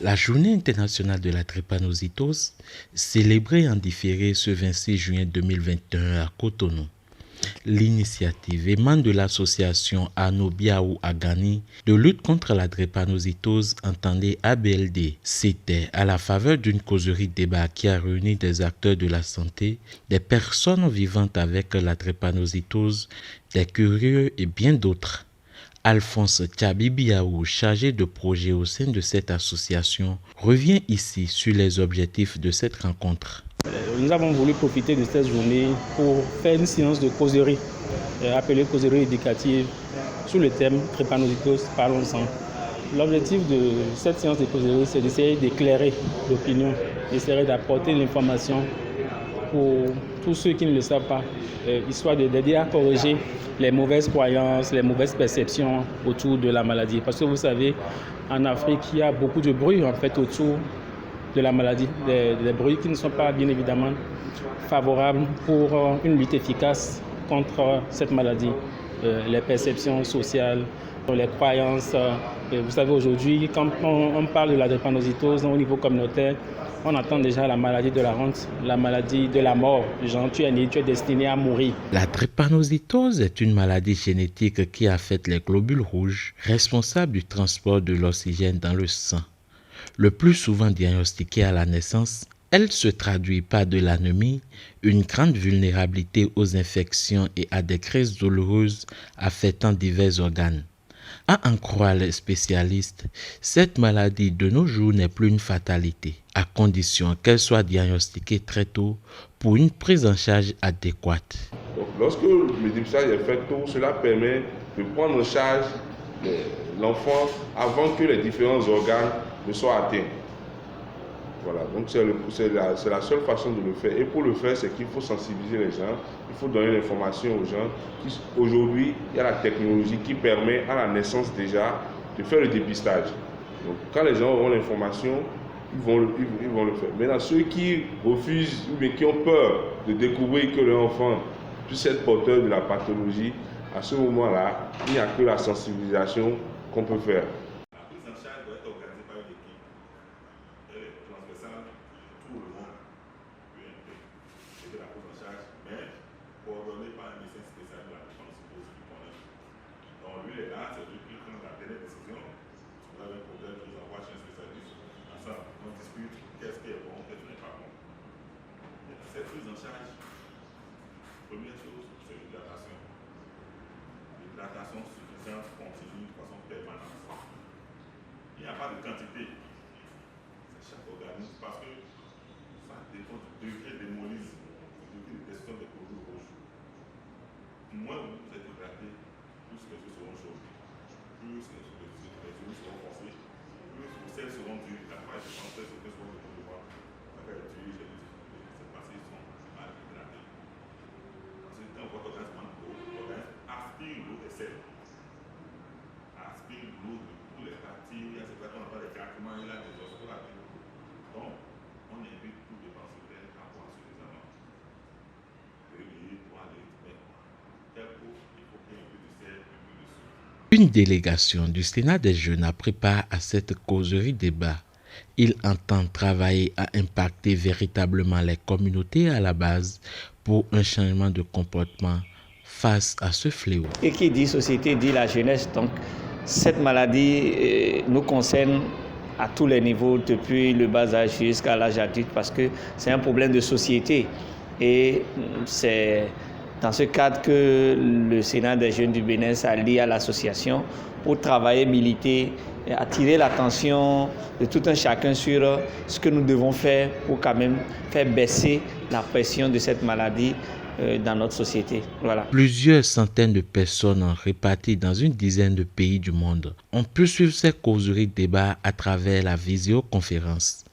La Journée internationale de la drépanocytose, célébrée en différé ce 26 juin 2021 à Cotonou. L'initiative émane de l'association Arnaud Biaou Agani de lutte contre la drépanocytose entendée ABLD. C'était à la faveur d'une causerie débat qui a réuni des acteurs de la santé, des personnes vivant avec la drépanocytose, des curieux et bien d'autres. Alphonse Tchabibiaou, chargé de projet au sein de cette association, revient ici sur les objectifs de cette rencontre. Nous avons voulu profiter de cette journée pour faire une séance de causerie, appelée causerie éducative, sur le thème drépanocytose, parlons-en. L'objectif de cette séance de causerie, c'est d'essayer d'éclairer l'opinion, d'essayer d'apporter l'information pour tous ceux qui ne le savent pas, histoire d'aider à corriger les mauvaises croyances, les mauvaises perceptions autour de la maladie. Parce que vous savez, en Afrique, il y a beaucoup de bruit en fait autour de la maladie, des bruits qui ne sont pas bien évidemment favorables pour une lutte efficace contre cette maladie. Les perceptions sociales, les croyances. Vous savez, aujourd'hui, quand on parle de la drépanocytose au niveau communautaire, on entend déjà la maladie de la honte, la maladie de la mort. Genre, tu es né, tu es destiné à mourir. La drépanocytose est une maladie génétique qui affecte les globules rouges, responsables du transport de l'oxygène dans le sang. Le plus souvent diagnostiquée à la naissance, elle se traduit par de l'anémie, une grande vulnérabilité aux infections et à des crises douloureuses affectant divers organes. À en croire les spécialistes, cette maladie de nos jours n'est plus une fatalité, à condition qu'elle soit diagnostiquée très tôt pour une prise en charge adéquate. Donc, lorsque le dépistage est fait tôt, cela permet de prendre en charge l'enfant avant que les différents organes ne soient atteints. Voilà, donc c'est la seule façon de le faire. Et pour le faire, c'est qu'il faut sensibiliser les gens, il faut donner l'information aux gens. Aujourd'hui, il y a la technologie qui permet à la naissance déjà de faire le dépistage. Donc quand les gens auront l'information, ils vont le faire. Maintenant, ceux qui refusent ou bien qui ont peur de découvrir que leur enfant puisse être porteur de la pathologie, à ce moment-là, il n'y a que la sensibilisation qu'on peut faire. Coordonné par un médecin spécial de la drépanocytose qui connaît. Donc lui est là, c'est lui qui prend la dernière décision. Si vous avez un problème, vous envoie chez un spécialiste. Ensemble, on discute qu'est-ce qui est bon, qu'est-ce qui n'est pas bon. Et dans cette prise en charge, première chose, c'est l'hydratation. L'hydratation suffisante, continue, de façon permanente. Il n'y a pas de quantité. C'est chaque organisme parce que ça dépend du degré d'hémolyse, du degré de destruction des globules rouges. Moins vous êtes hydraté, plus les yeux seront chauds, plus les yeux seront foncés, plus vos selles seront dures, la phase de transfert sur les seront de voir. Ça va être dur, ces parties sont mal hydratées. Ensuite, quand votre organisme manque d'eau, l'organisme aspire l'eau des selles. Aspire l'eau de toutes les parties, il y a ces parties, on n'a pas de craquements, il y a des os pour la vie. Donc, on évite tout dépenser d'air à boire suffisamment. Une délégation du Sénat des jeunes a préparé à cette causerie débat. Il entend travailler à impacter véritablement les communautés à la base pour un changement de comportement face à ce fléau. Et qui dit société dit la jeunesse. Donc cette maladie nous concerne à tous les niveaux, depuis le bas âge jusqu'à l'âge adulte, parce que c'est un problème de société. Et c'est dans ce cadre que le Sénat des jeunes du Bénin s'allie à l'association pour travailler, militer, attirer l'attention de tout un chacun sur ce que nous devons faire pour quand même faire baisser la pression de cette maladie dans notre société. Voilà. Plusieurs centaines de personnes réparties dans une dizaine de pays du monde ont pu suivre ces causeries débats à travers la visioconférence.